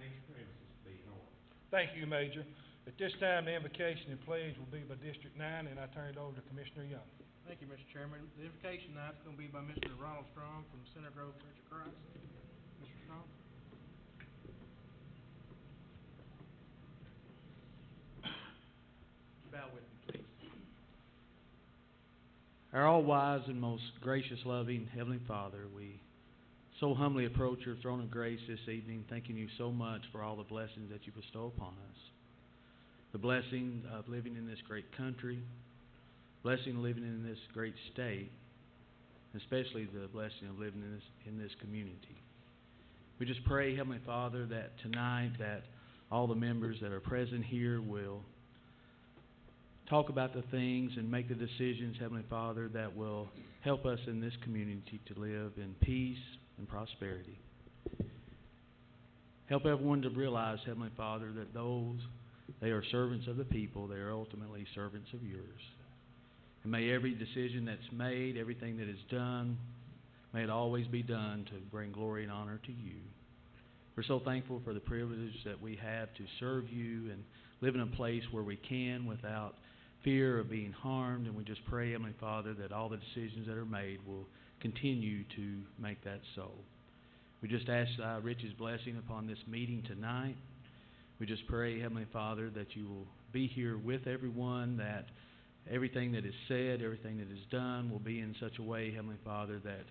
these premises be held. Thank you, Major. At this time, the invocation and pledge will be by District 9, and I turn it over to Commissioner Young. Thank you, Mr. Chairman. The invocation tonight is going to be by Mr. Ronald Strong from Center Grove Church of Christ. Mr. Strong. Bow with me, please. Our all-wise and most gracious, loving Heavenly Father, we so humbly approach your throne of grace this evening, thanking you so much for all the blessings that you bestow upon us. The blessing of living in this great country, blessing of living in this great state, especially the blessing of living in this community. We just pray, Heavenly Father, that tonight that all the members that are present here will talk about the things and make the decisions, Heavenly Father, that will help us in this community to live in peace and prosperity. Help everyone to realize, Heavenly Father, that they are servants of the people, they are ultimately servants of yours. And may every decision that's made, everything that is done, may it always be done to bring glory and honor to you. We're so thankful for the privilege that we have to serve you and live in a place where we can without fear of being harmed, and we just pray, Heavenly Father, that all the decisions that are made will continue to make that so. We just ask Thy richest blessing upon this meeting tonight. We just pray, Heavenly Father, that you will be here with everyone, that everything that is said, everything that is done will be in such a way, Heavenly Father, that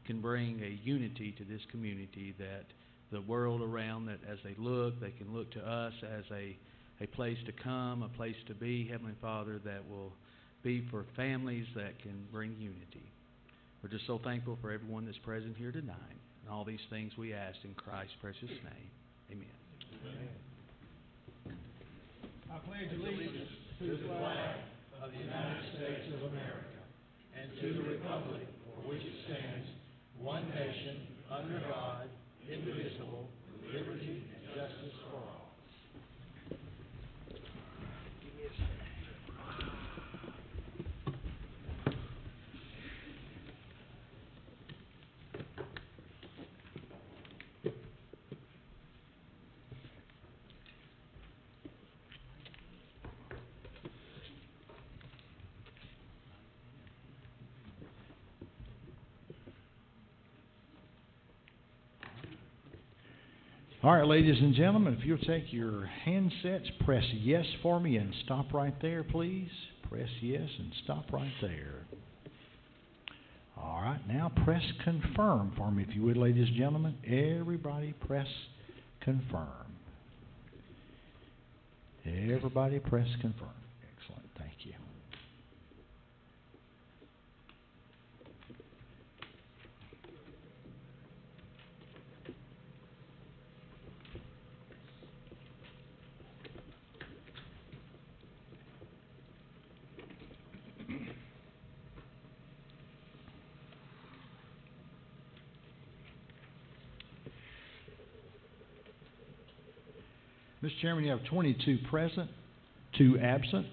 can bring a unity to this community, that the world around, that as they can look to us as a place to come, a place to be, Heavenly Father, that will be for families that can bring unity. We're just so thankful for everyone that's present here tonight. And all these things we ask in Christ's precious name. Amen. Amen. I pledge allegiance to the flag of the United States of America and to the republic for which it stands, one nation, under God, indivisible, with liberty and justice for all. All right, ladies and gentlemen, if you'll take your handsets, press yes for me and stop right there, please. Press yes and stop right there. All right, now press confirm for me, if you would, ladies and gentlemen. Everybody press confirm. Everybody press confirm. Excellent, thank you. Mr. Chairman, you have 22 present, 2 absent.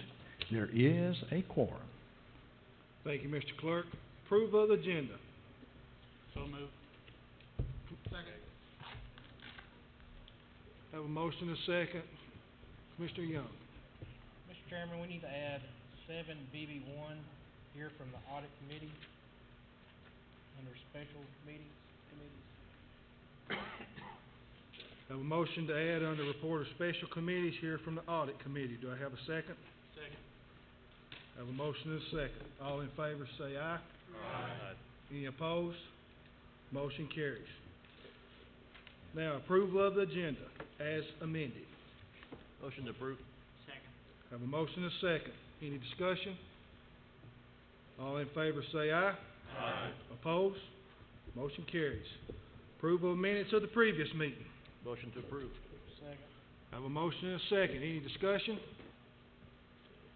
There is a quorum. Thank you, Mr. Clerk. Approval of the agenda. So moved. Second. Have a motion and a second. Commissioner Young. Mr. Chairman, we need to add 7 BB1 here from the audit committee under special committees. Have a motion to add under report of special committees here from the audit committee. Do I have a second? Second. Have a motion and a second. All in favor say aye. Aye. Any opposed? Motion carries. Now, approval of the agenda as amended. Motion to approve. Second. Have a motion and a second. Any discussion? All in favor say aye. Aye. Opposed? Motion carries. Approval of minutes of the previous meeting. Motion to approve. Second. Have a motion and a second. Any discussion?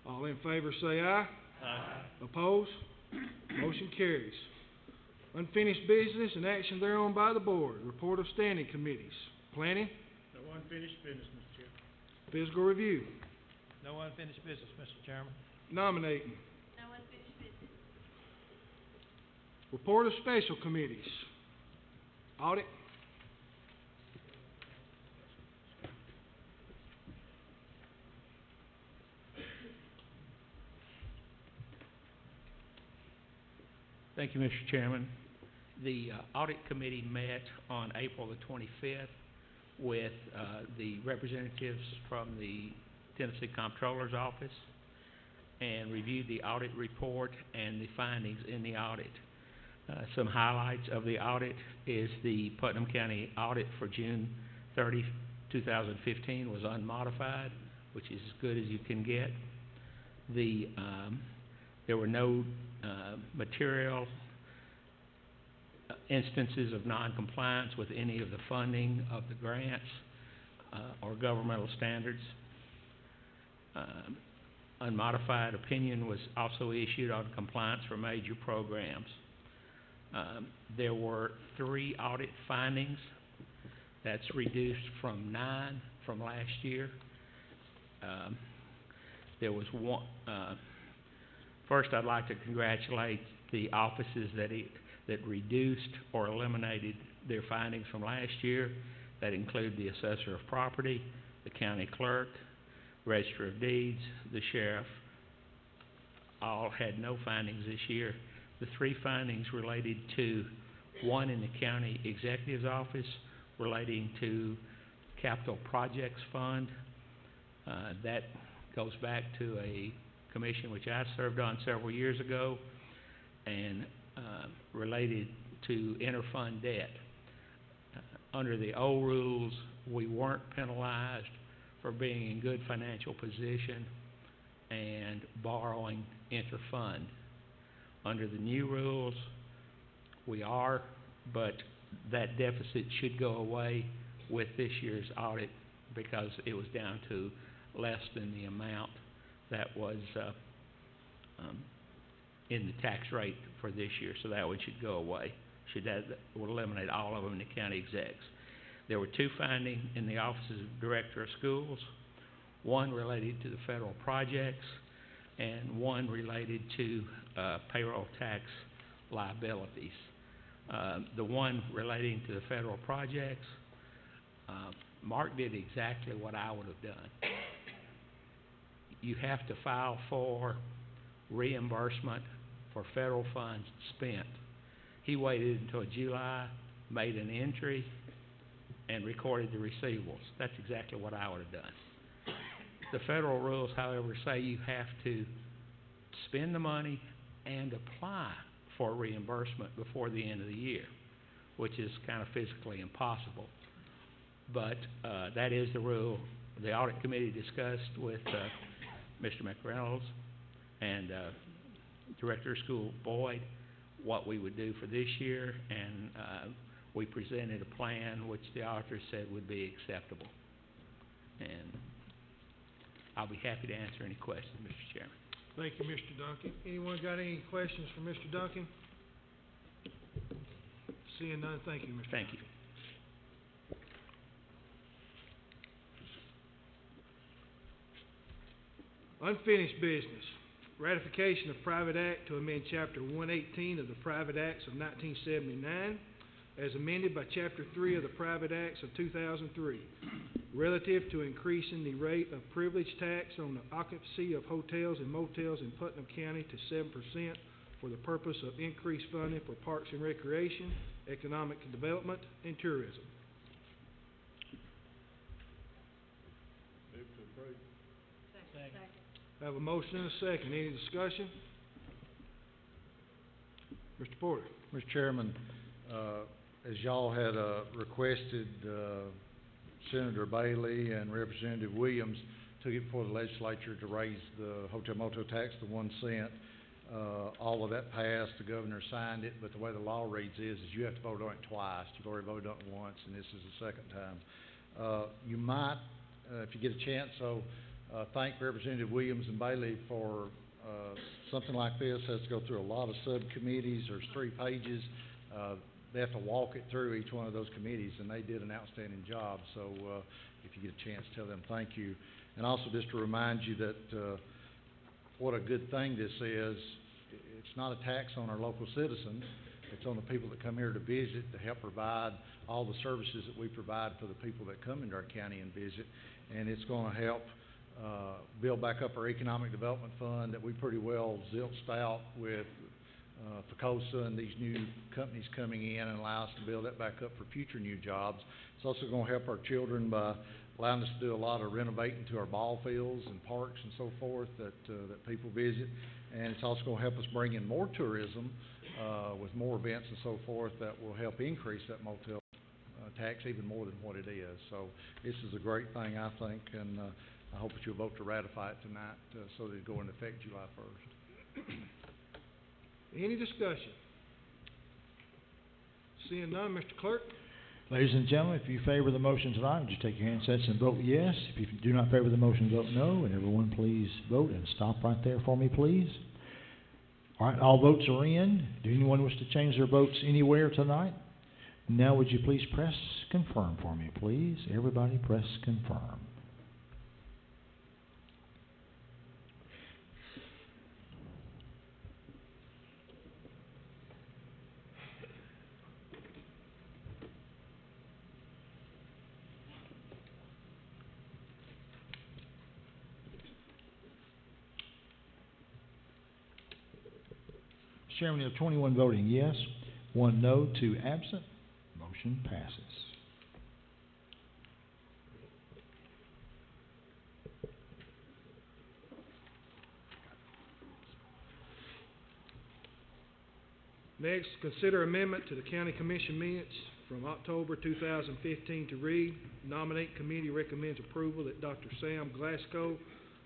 All in favor say aye. Aye. Opposed? Motion carries. Unfinished business and action thereon by the board. Report of standing committees. Planning. No unfinished business, Mr. Chairman. Physical review. No unfinished business, Mr. Chairman. Nominating. No unfinished business. Report of special committees. Audit. Thank you, Mr. Chairman. The Audit Committee met on April the 25th with the representatives from the Tennessee Comptroller's Office and reviewed the audit report and the findings in the audit. Some highlights of the audit is the Putnam County audit for June 30, 2015 was unmodified, which is as good as you can get. There were no material instances of non-compliance with any of the funding of the grants or governmental standards. Unmodified opinion was also issued on compliance for major programs. There were 3 audit findings. That's reduced from 9 from last year. There was one. First, I'd like to congratulate the offices that reduced or eliminated their findings from last year. That include the Assessor of Property, the County Clerk, Register of Deeds, the Sheriff. All had no findings this year. The 3 findings related to one in the County Executive's Office relating to Capital Projects Fund. That goes back to a commission which I served on several years ago and related to interfund debt. Under the old rules, we weren't penalized for being in good financial position and borrowing interfund. Under the new rules, we are, but that deficit should go away with this year's audit because it was down to less than the amount that was in the tax rate for this year, so that one should go away. Will eliminate all of them in the county execs. There were 2 findings in the offices of Director of Schools, one related to the federal projects and one related to payroll tax liabilities. The one relating to the federal projects, Mark did exactly what I would have done. You have to file for reimbursement for federal funds spent. He waited until July, made an entry, and recorded the receivables. That's exactly what I would have done. The federal rules, however, say you have to spend the money and apply for reimbursement before the end of the year, which is kind of physically impossible. But that is the rule. The Audit Committee discussed with Mr. McReynolds and Director of School Boyd what we would do for this year, and we presented a plan which the auditor said would be acceptable. And I'll be happy to answer any questions, Mr. Chairman. Thank you, Mr. Duncan. Anyone got any questions for Mr. Duncan? Seeing none, thank you, Mr. Thank you. Unfinished business. Ratification of Private Act to amend Chapter 118 of the Private Acts of 1979 as amended by Chapter 3 of the Private Acts of 2003 relative to increasing the rate of privilege tax on the occupancy of hotels and motels in Putnam County to 7% for the purpose of increased funding for parks and recreation, economic development, and tourism. I have a motion and a second. Any discussion? Mr. Porter. Mr. Chairman, as y'all had requested, Senator Bailey and Representative Williams took it before the legislature to raise the hotel motel tax to 1 cent. All of that passed. The governor signed it, but the way the law reads is you have to vote on it twice. You've already voted on it once, and this is the second time. You might, if you get a chance, thank Representative Williams and Bailey for something like this. Has to go through a lot of subcommittees. There's 3 pages. They have to walk it through each one of those committees, and they did an outstanding job. So if you get a chance, tell them thank you. And also just to remind you that what a good thing this is. It's not a tax on our local citizens. It's on the people that come here to visit to help provide all the services that we provide for the people that come into our county and visit. And it's going to help build back up our economic development fund that we pretty well zilched out with FCOSA and these new companies coming in and allow us to build that back up for future new jobs. It's also gonna help our children by allowing us to do a lot of renovating to our ball fields and parks and so forth that people visit. And it's also gonna help us bring in more tourism, with more events and so forth that will help increase that motel tax even more than what it is. So this is a great thing, I think, and I hope that you'll vote to ratify it tonight, so that it'll go into effect July 1st. Any discussion? Seeing none, Mr. Clerk? Ladies and gentlemen, if you favor the motion tonight, would you take your handsets and vote yes? If you do not favor the motion, vote no. And everyone, please vote and stop right there for me, please. All right, all votes are in. Do anyone wish to change their votes anywhere tonight? Now, would you please press confirm for me, please? Everybody press confirm. Chairman, you have 21 voting yes, 1 no, 2 absent. Motion passes. Next, consider amendment to the County Commission minutes from October 2015 to read, nominate committee recommends approval that Dr. Sam Glasgow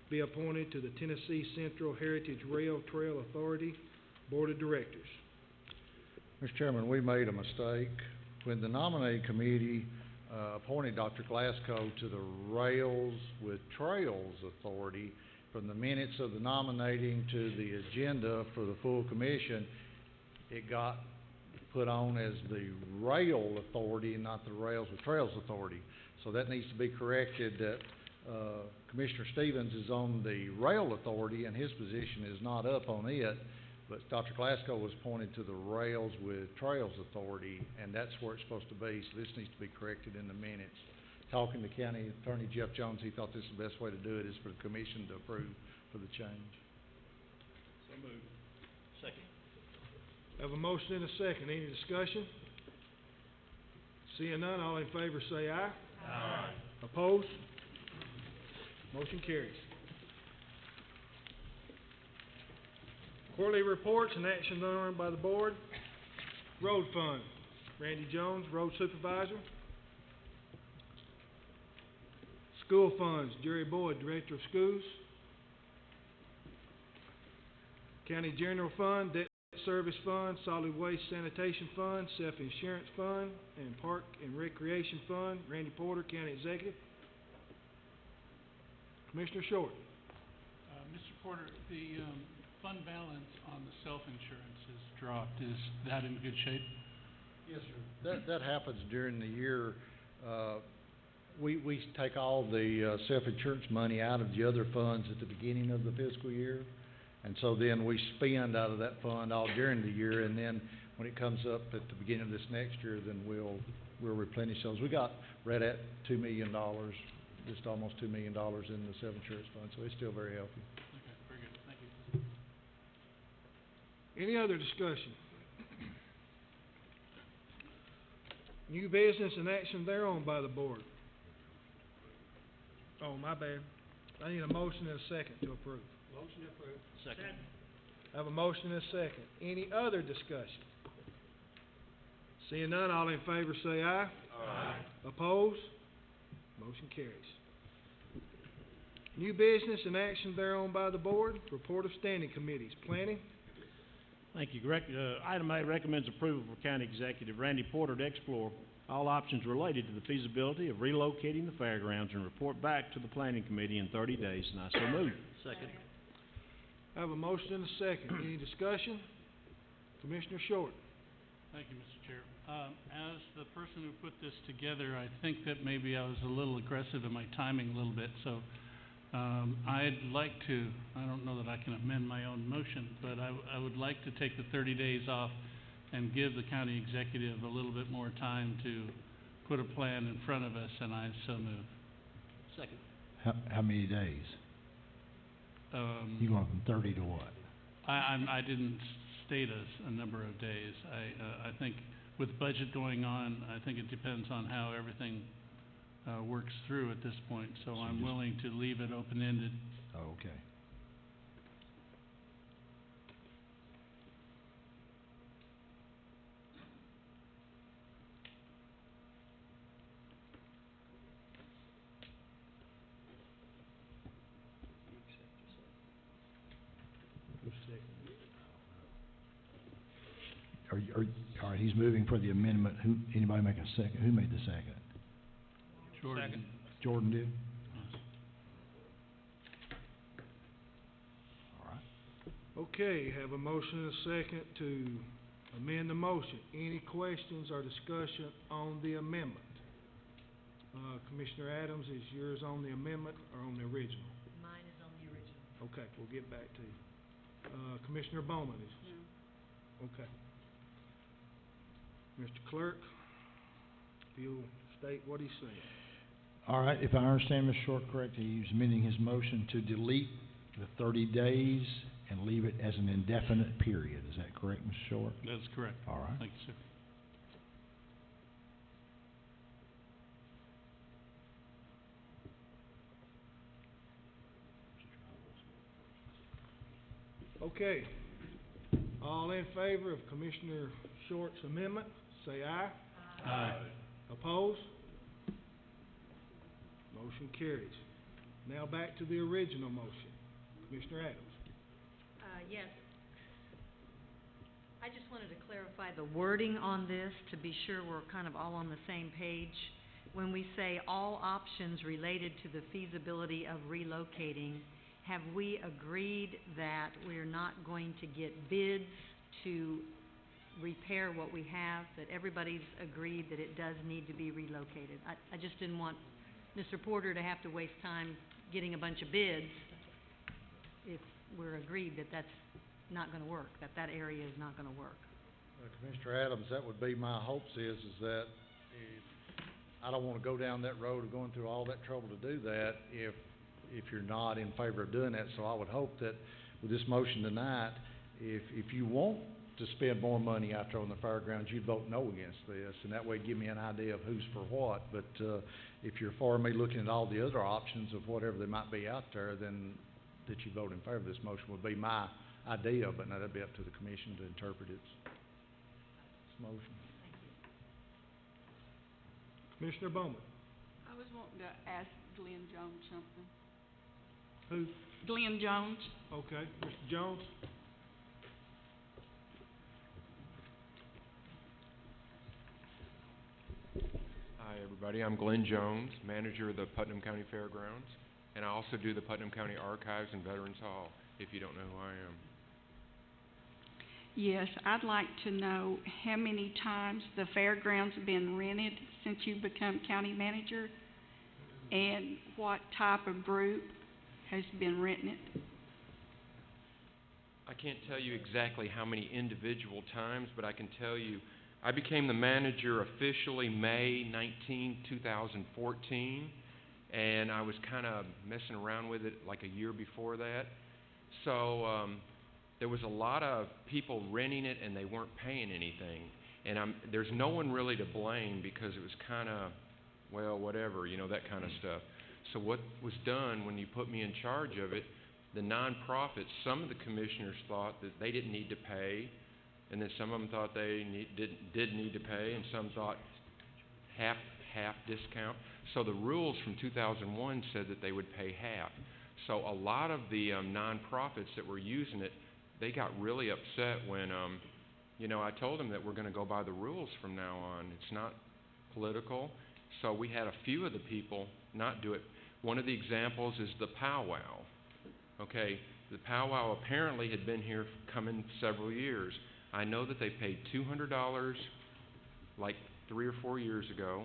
be appointed to the Tennessee Central Heritage Rail Trail Authority Board of Directors. Mr. Chairman, we made a mistake. When the nominating committee appointed Dr. Glasgow to the Rails with Trails Authority, from the minutes of the nominating to the agenda for the full commission, it got put on as the Rail Authority and not the Rails with Trails Authority. So that needs to be corrected, that Commissioner Stevens is on the Rail Authority and his position is not up on it. But Dr. Glasgow was appointed to the Rails with Trails Authority, and that's where it's supposed to be, so this needs to be corrected in the minutes. Talking to County Attorney Jeff Jones, he thought this is the best way to do it, is for the commission to approve for the change. So moved. Second. Have a motion and a second. Any discussion? Seeing none, all in favor say aye. Aye. Opposed? Motion carries. Quarterly reports and actions learned by the board. Road Fund, Randy Jones, Road Supervisor. School Funds, Jerry Boyd, Director of Schools. County General Fund, Debt Service Fund, Solid Waste Sanitation Fund, Self-Insurance Fund, and Park and Recreation Fund, Randy Porter, County Executive. Commissioner Short. Mr. Porter, the fund balance on the self-insurance has dropped. Is that in good shape? Yes, sir. That happens during the year. We take all the self-insurance money out of the other funds at the beginning of the fiscal year. And so then we spend out of that fund all during the year, and then when it comes up at the beginning of this next year, then we'll replenish those. We got right at $2 million, just almost $2 million in the self-insurance fund, so it's still very healthy. Okay, very good. Thank you. Any other discussion? New business and action thereon by the board. Oh, my bad. I need a motion and a second to approve. Motion approved. Second. I have a motion and a second. Any other discussion? Seeing none, all in favor say aye. Aye. Opposed? Motion carries. New business and action thereon by the board. Report of standing committees. Planning. Thank you. Item A recommends approval for County Executive Randy Porter to explore all options related to the feasibility of relocating the fairgrounds and report back to the Planning Committee in 30 days, and I so move. Second. I have a motion and a second. Any discussion? Commissioner Short. Thank you, Mr. Chair. As the person who put this together, I think that maybe I was a little aggressive in my timing a little bit, so I'd like to, I don't know that I can amend my own motion, but I would like to take the 30 days off and give the county executive a little bit more time to put a plan in front of us, and I so move. Second. How many days? You going from 30 to what? I didn't state a number of days. I think with budget going on, I think it depends on how everything works through at this point. So I'm willing to leave it open-ended. Oh, okay. All right, he's moving for the amendment. Anybody make a second? Who made the second? Jordan. Jordan did? All right. Okay, have a motion and a second to amend the motion. Any questions or discussion on the amendment? Commissioner Adams, is yours on the amendment or on the original? Mine is on the original. Okay, we'll get back to you. Commissioner Bowman is? No. Okay. Mr. Clerk, if you'll state what he's saying. All right, if I understand Mr. Short correctly, he's amending his motion to delete the 30 days and leave it as an indefinite period. Is that correct, Mr. Short? That's correct. All right. Thank you, sir. Okay. All in favor of Commissioner Short's amendment, say aye. Aye. Opposed? Motion carries. Now back to the original motion. Commissioner Adams. Yes. I just wanted to clarify the wording on this to be sure we're kind of all on the same page. When we say all options related to the feasibility of relocating, have we agreed that we're not going to get bids to repair what we have, that everybody's agreed that it does need to be relocated? I just didn't want Mr. Porter to have to waste time getting a bunch of bids if we're agreed that that's not gonna work, that area is not gonna work. Commissioner Adams, that would be my hopes is that I don't wanna go down that road of going through all that trouble to do that if you're not in favor of doing that. So I would hope that with this motion tonight, if you want to spend more money out there on the fairgrounds, you'd vote no against this, and that way give me an idea of who's for what. But if you're for me looking at all the other options of whatever they might be out there, then that you vote in favor of this motion would be my idea, but now that'd be up to the commission to interpret its motion. Commissioner Bowman. I was wanting to ask Glenn Jones something. Who? Glenn Jones. Okay, Mr. Jones. Hi, everybody. I'm Glenn Jones, manager of the Putnam County Fairgrounds, and I also do the Putnam County Archives and Veterans Hall, if you don't know who I am. Yes, I'd like to know how many times the fairgrounds have been rented since you've become county manager, and what type of group has been renting it. I can't tell you exactly how many individual times, but I can tell you I became the manager officially May 19, 2014, and I was kind of messing around with it like a year before that. So there was a lot of people renting it and they weren't paying anything. And there's no one really to blame because it was kind of, well, whatever, you know, that kind of stuff. So what was done when you put me in charge of it, the nonprofits, some of the commissioners thought that they didn't need to pay, and then some of them thought they did need to pay, and some thought half discount. So the rules from 2001 said that they would pay half. So a lot of the nonprofits that were using it, they got really upset when, you know, I told them that we're going to go by the rules from now on. It's not political. So we had a few of the people not do it. One of the examples is the powwow. Okay, the powwow apparently had been here coming several years. I know that they paid $200 like 3 or 4 years ago,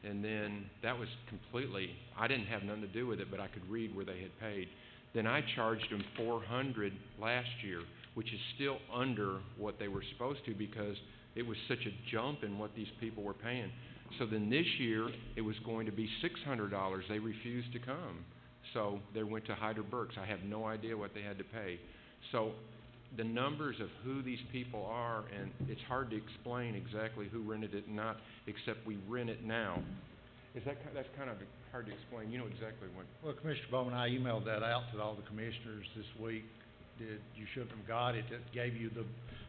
and then that was completely, I didn't have nothing to do with it, but I could read where they had paid. Then I charged them $400 last year, which is still under what they were supposed to because it was such a jump in what these people were paying. So then this year, it was going to be $600. They refused to come. So they went to Hyder Burks. I have no idea what they had to pay. So the numbers of who these people are, and it's hard to explain exactly who rented it and not, except we rent it now. That's kind of hard to explain. You know exactly what. Well, Commissioner Bowman, I emailed that out to all the commissioners this week. You should have got it. It gave you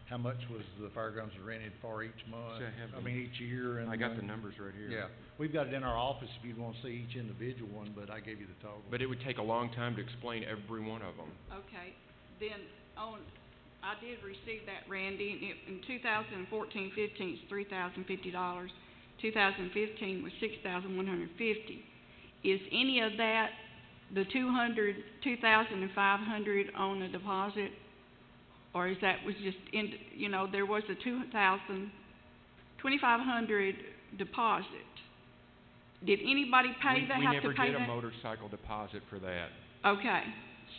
how much was the fairgrounds rented for each month. See, I have them. each year. And I got the numbers right here. Yeah, we've got it in our office if you'd want to see each individual one, but I gave you the total. But it would take a long time to explain every one of them. Okay, then I did receive that, Randy. In 2014-15, it's $3,050. 2015 was $6,150. Is any of that the $2,500 on a deposit, or is that was just there was a $2,500 deposit? Did anybody pay that? We have never to pay did that? a motorcycle deposit for that. Okay,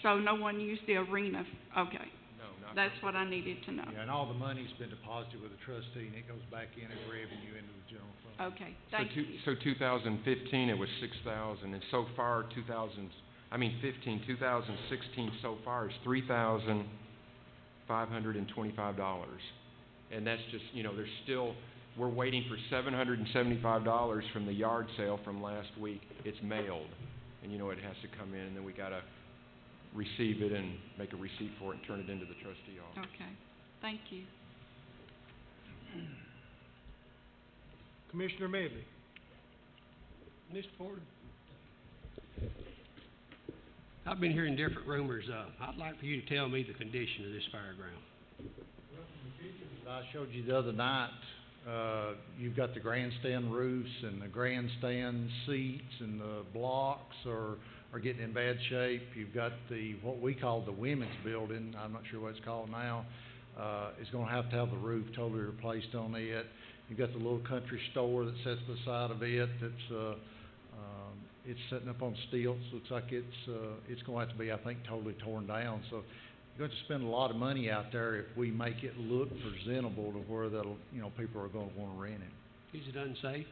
so no one used the arena. Okay, No, not. that's what I needed to know. Yeah, and all the money's been deposited with the trustee, and it goes back in as revenue into the general fund. Okay, thank you. So 2015 it was 6,000, and so far 2016 so far is $3,525, and that's just there's still. We're waiting for $775 from the yard sale from last week. It's mailed, and it has to come in, and then we gotta receive it and make a receipt for it and turn it into the trustee office. Okay, thank you. Commissioner Medley. Mr. Porter, I've been hearing different rumors. I'd like for you to tell me the condition of this fairground. I showed you the other night, you've got the grandstand roofs and the grandstand seats and the blocks are getting in bad shape. You've got what we call the women's building, I'm not sure what it's called now, is gonna have to have the roof totally replaced on it. You've got the little country store that sits beside of it that's, it's sitting up on stilts. Looks like it's going to have to be, I think, totally torn down. So you're going to spend a lot of money out there if we make it look presentable to where that'll, people are going to want to rent it. Is it unsafe?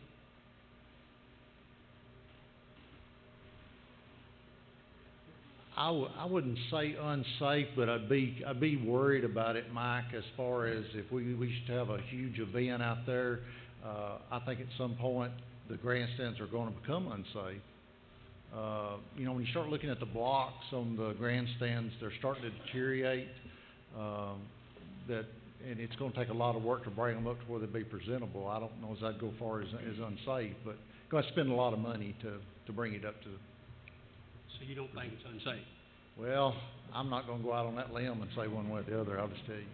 I wouldn't say unsafe, but I'd be worried about it, Mike, as far as if we should have a huge event out there. I think at some point the grandstands are going to become unsafe. When you start looking at the blocks on the grandstands, they're starting to deteriorate. And it's going to take a lot of work to bring them up to where they'll be presentable. I don't know as I'd go far as unsafe, but going to spend a lot of money to bring it up to. So you don't think it's unsafe? Well, I'm not going to go out on that limb and say one way or the other. I'll just tell you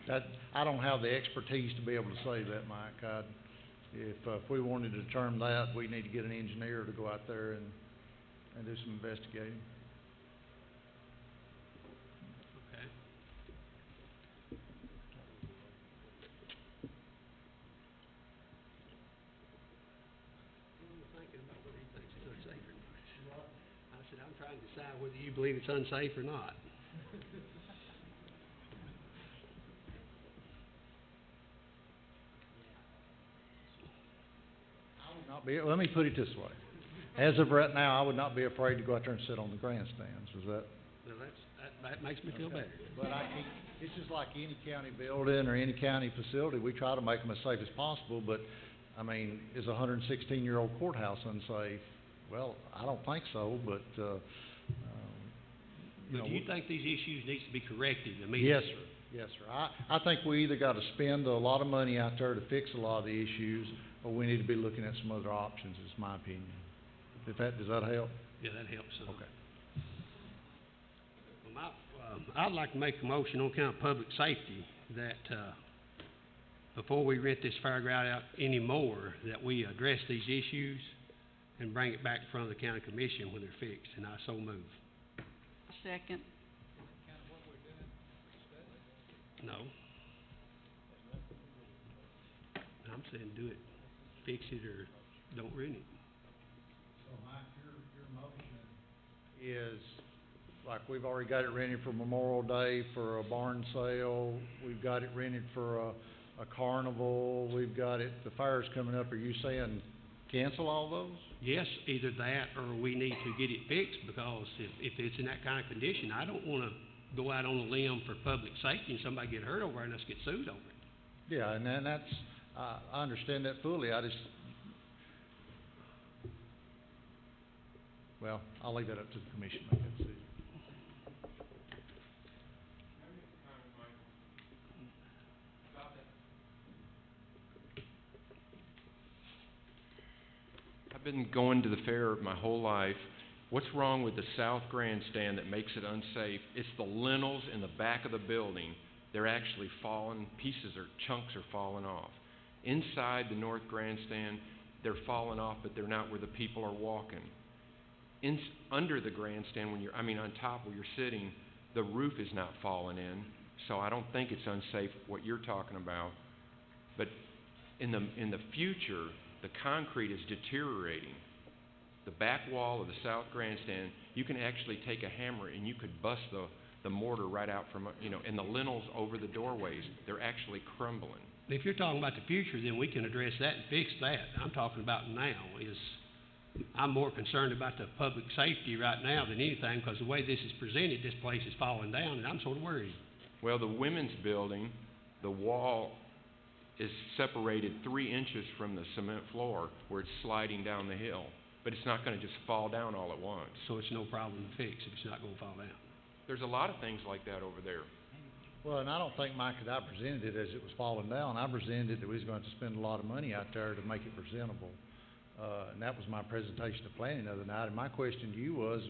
that I don't have the expertise to be able to say that, Mike. If we wanted to determine that, we need to get an engineer to go out there and do some investigating. Okay. I'm thinking about whether he thinks it's unsafe or not. I said, I'm trying to decide whether you believe it's unsafe or not. Let me put it this way. As of right now, I would not be afraid to go out there and sit on the grandstands. Is that? Well, that makes me feel better. But it's just like any county building or any county facility. We try to make them as safe as possible, but, is a 116-year-old courthouse unsafe? Well, I don't think so, but, But do you think these issues need to be corrected immediately? Yes, sir. Yes, sir. I think we either got to spend a lot of money out there to fix a lot of the issues, or we need to be looking at some other options, is my opinion. Does that help? Yeah, that helps some. Okay. Well, I'd like to make a motion on account of public safety that, before we rent this fairground out anymore, that we address these issues and bring it back in front of the county commission when they're fixed, and I so move. Second. No. I'm saying do it, fix it, or don't rent it. So Mike, your motion is, like, we've already got it rented for Memorial Day for a barn sale, we've got it rented for a carnival, we've got it, the fair's coming up. Are you saying cancel all those? Yes, either that or we need to get it fixed, because if it's in that kind of condition, I don't wanna go out on a limb for public safety and somebody get hurt over it and us get sued over it. Yeah, and then that's, I understand that fully, well, I'll leave that up to the commission to make that decision. I've been going to the fair my whole life. What's wrong with the south grandstand that makes it unsafe? It's the lintels in the back of the building. They're actually falling, pieces or chunks are falling off. Inside the north grandstand, they're falling off, but they're not where the people are walking. Under the grandstand, on top where you're sitting, the roof is not falling in, so I don't think it's unsafe what you're talking about. But in the future, the concrete is deteriorating. The back wall of the south grandstand, you can actually take a hammer and you could bust the mortar right out from, and the lintels over the doorways, they're actually crumbling. If you're talking about the future, then we can address that and fix that. I'm talking about now I'm more concerned about the public safety right now than anything, because the way this is presented, this place is falling down, and I'm sort of worried. Well, the women's building, the wall is separated 3 inches from the cement floor where it's sliding down the hill. But it's not going to just fall down all at once. So it's no problem to fix if it's not going to fall down. There's a lot of things like that over there. Well, and I don't think, Mike, that I presented it as it was falling down. I presented that we was going to spend a lot of money out there to make it presentable. And that was my presentation of planning the other night. And my question to you was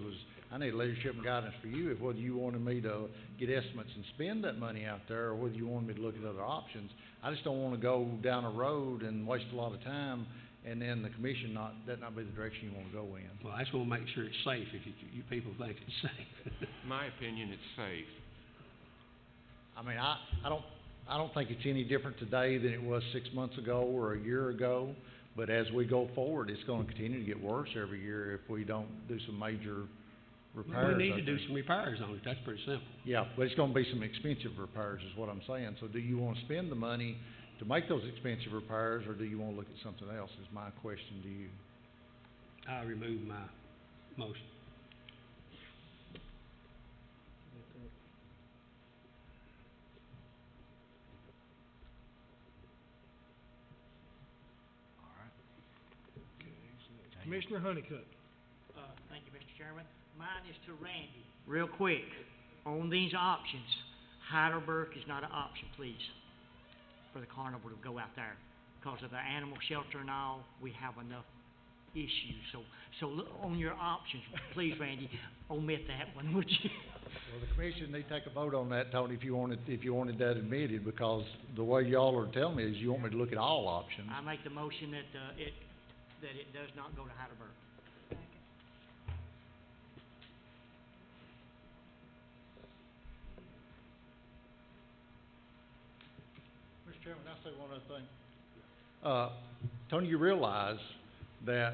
I need leadership and guidance for you, if whether you wanted me to get estimates and spend that money out there, or whether you wanted me to look at other options. I just don't want to go down a road and waste a lot of time, and then the commission that not be the direction you want to go in. Well, I just want to make sure it's safe if you people think it's safe. In my opinion, it's safe. I mean, I don't think it's any different today than it was 6 months ago or a year ago. But as we go forward, it's going to continue to get worse every year if we don't do some major repairs. We need to do some repairs on it. That's pretty simple. Yeah, but it's going to be some expensive repairs is what I'm saying. So do you want to spend the money to make those expensive repairs, or do you want to look at something else, is my question to you. I remove my motion. Commissioner Honeycutt. Thank you, Mr. Chairman. Mine is to Randy. Real quick, on these options, Heidelberg is not an option, please, for the carnival to go out there. Because of the animal shelter and all, we have enough issues. So look on your options, please, Randy, omit that one, would you? Well, the commission need to take a vote on that, Tony, if you wanted that admitted, because the way y'all are telling me is you want me to look at all options. I make the motion that it does not go to Heidelberg. Mr. Chairman, I'll say one other thing. Tony, you realize that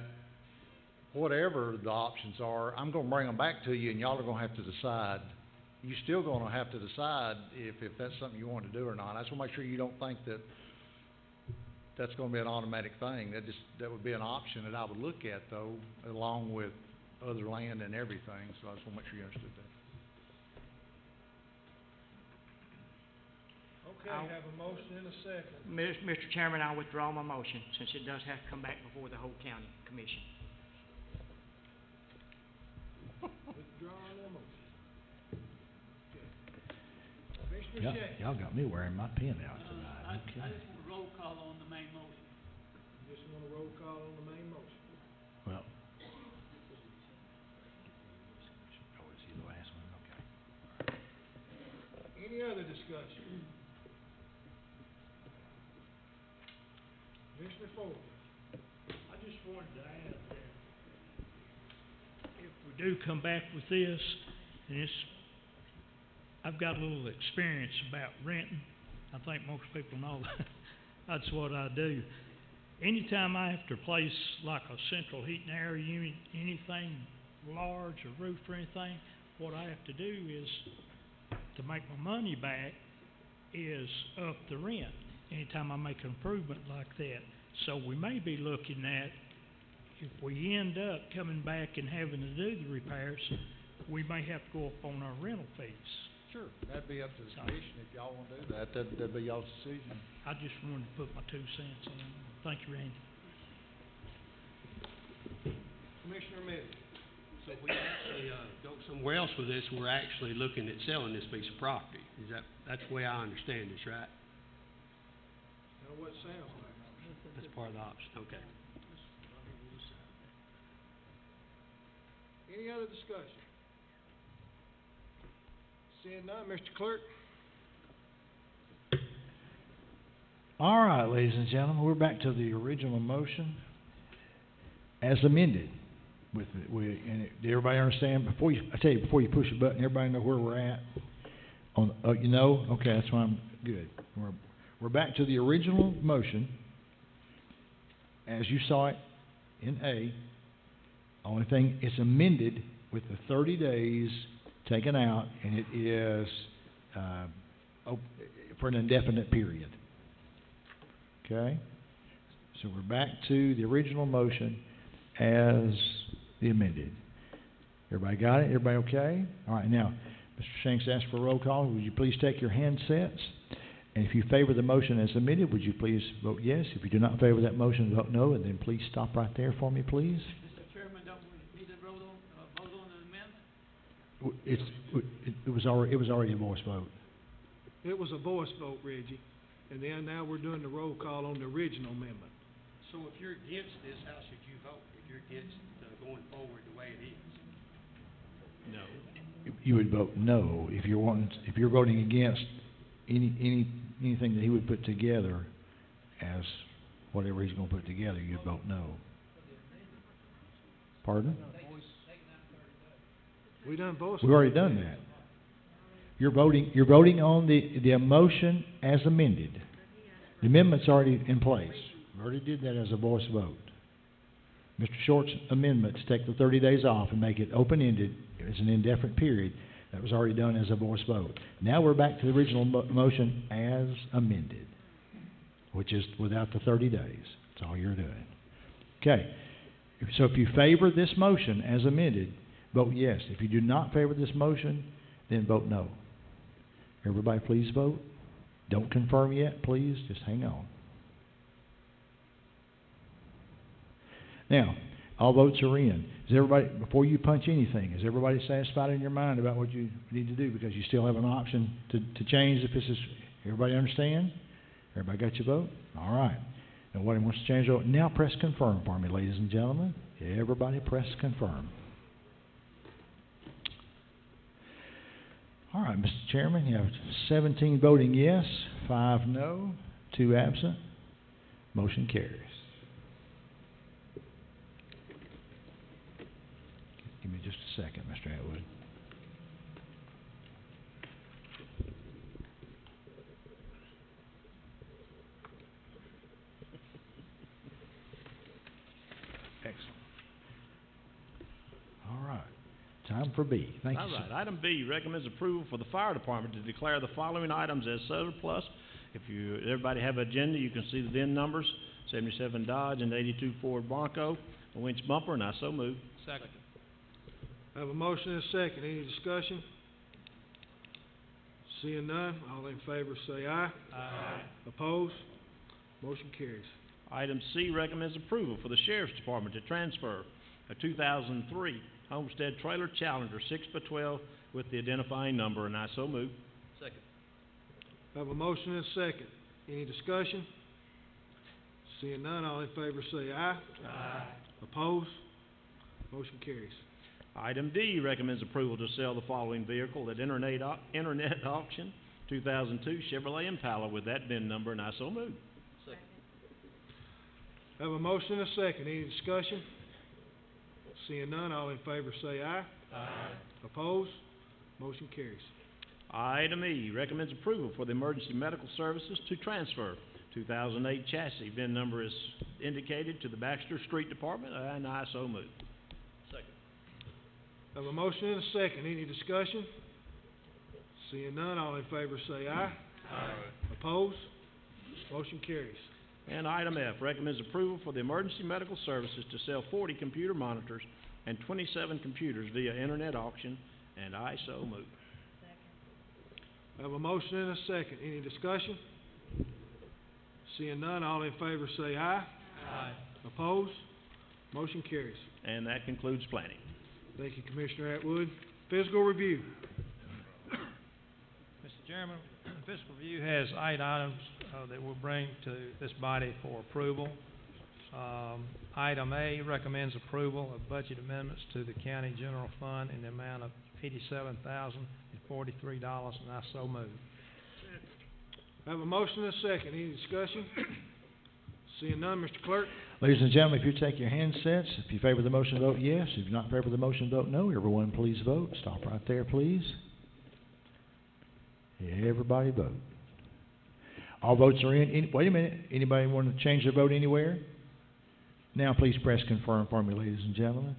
whatever the options are, I'm gonna bring them back to you and y'all are gonna have to decide. You're still gonna have to decide if that's something you want to do or not. I just wanna make sure you don't think that that's gonna be an automatic thing. That would be an option that I would look at though, along with other land and everything, so I just wanna make sure you understood that. Okay, I have a motion and a second. Mr. Chairman, I withdraw my motion, since it does have to come back before the whole county commission. Withdrawing the motion. Okay. Commissioner Shea. Y'all got me wearing my pin out tonight. I Okay. just want a roll call on the main motion. Just want a roll call on the main motion. Well. Oh, is he the last one? Okay. Any other discussion? Commissioner Ford. I just wanted to add that if we do come back with this, and I've got a little experience about renting. I think most people know that. That's what I do. Anytime I have to replace like a central heating air unit, anything large, a roof or anything, what I have to do is, to make my money back, is up the rent anytime I make an improvement like that. So we may be looking at, if we end up coming back and having to do the repairs, we may have to go up on our rental fees. Sure, that'd be up to the commission if y'all wanna do that, that'd be y'all's decision. I just wanted to put my 2 cents in. Thank you, Randy. Commissioner Middleton. So if we actually, go somewhere else with this, we're actually looking at selling this piece of property. That's the way I understand this, right? Now, what it sounds like. That's part of the option, okay. Any other discussion? Seeing none, Mr. Clerk? All right, ladies and gentlemen, we're back to the original motion as amended. Did everybody understand? Before you push the button, everybody know where we're at? You know? Okay, that's why I'm good. We're back to the original motion as you saw it in A. Only thing, it's amended with the 30 days taken out, and it is for an indefinite period. Okay? So we're back to the original motion as the amended. Everybody got it? Everybody okay? All right, now, Mr. Shanks asked for a roll call. Would you please take your handsets? And if you favor the motion as amended, would you please vote yes? If you do not favor that motion, vote no, and then please stop right there for me, please. Mr. Chairman, don't we need to vote on the amendment? It was already a voice vote. It was a voice vote, Reggie, and then now we're doing the roll call on the original amendment. So if you're against this, how should you vote? If you're against going forward the way it is? No. You would vote no if you're voting against anything that he would put together as whatever he's going to put together. You'd vote no. Pardon? We done voice. We've already done that. You're voting on the motion as amended. The amendment's already in place. We already did that as a voice vote. Mr. Short's amendment to take the 30 days off and make it open-ended as an indefinite period, that was already done as a voice vote. Now we're back to the original motion as amended, which is without the 30 days. That's all you're doing. Okay. So if you favor this motion as amended, vote yes. If you do not favor this motion, then vote no. Everybody please vote. Don't confirm yet, please. Just hang on. Now, all votes are in. Is everybody, before you punch anything, is everybody satisfied in your mind about what you need to do? Because you still have an option to change if this is, everybody understand? Everybody got your vote? All right. Nobody wants to change the vote. Now press confirm for me, ladies and gentlemen. Everybody press confirm. All right, Mr. Chairman, you have 17 voting yes, 5 no, 2 absent. Motion carries. Give me just a second, Mr. Atwood. Excellent. All right. Time for B. Thank you, All right, sir. item B recommends approval for the fire department to declare the following items as surplus. Everybody have an agenda, you can see the VIN numbers, 77 Dodge and 82 Ford Bronco, a winch bumper, and I so move. Second. I have a motion and a second. Any discussion? Seeing none, all in favor say aye. Aye. Opposed? Motion carries. Item C recommends approval for the sheriff's department to transfer a 2003 Homestead Trailer Challenger 6x12 with the identifying number, and I so move. Second. I have a motion and a second. Any discussion? Seeing none, all in favor say aye. Aye. Opposed? Motion carries. Item D recommends approval to sell the following vehicle at internet auction, 2002 Chevrolet Impala with that VIN number, and I so move. Second. I have a motion and a second. Any discussion? Seeing none, all in favor say aye. Aye. Opposed? Motion carries. Item E recommends approval for the emergency medical services to transfer 2008 chassis. VIN number is indicated to the Baxter Street Department, and I so move. Second. I have a motion and a second. Any discussion? Seeing none, all in favor say aye. Aye. Opposed? Motion carries. And item F recommends approval for the emergency medical services to sell 40 computer monitors and 27 computers via internet auction, and I so move. I have a motion and a second. Any discussion? Seeing none, all in favor say aye. Aye. Opposed? Motion carries. And that concludes planning. Thank you, Commissioner Atwood. Fiscal review. Mr. Chairman, fiscal review has 8 items that we'll bring to this body for approval. Item A recommends approval of budget amendments to the county general fund in the amount of $87,043, and I so move. I have a motion and a second. Any discussion? Seeing none, Mr. Clerk. Ladies and gentlemen, if you take your handsets, if you favor the motion, vote yes. If you're not in favor of the motion, vote no. Everyone, please vote. Stop right there, please. Everybody vote. All votes are in. Wait a minute. Anybody want to change their vote anywhere? Now, please press confirm for me, ladies and gentlemen.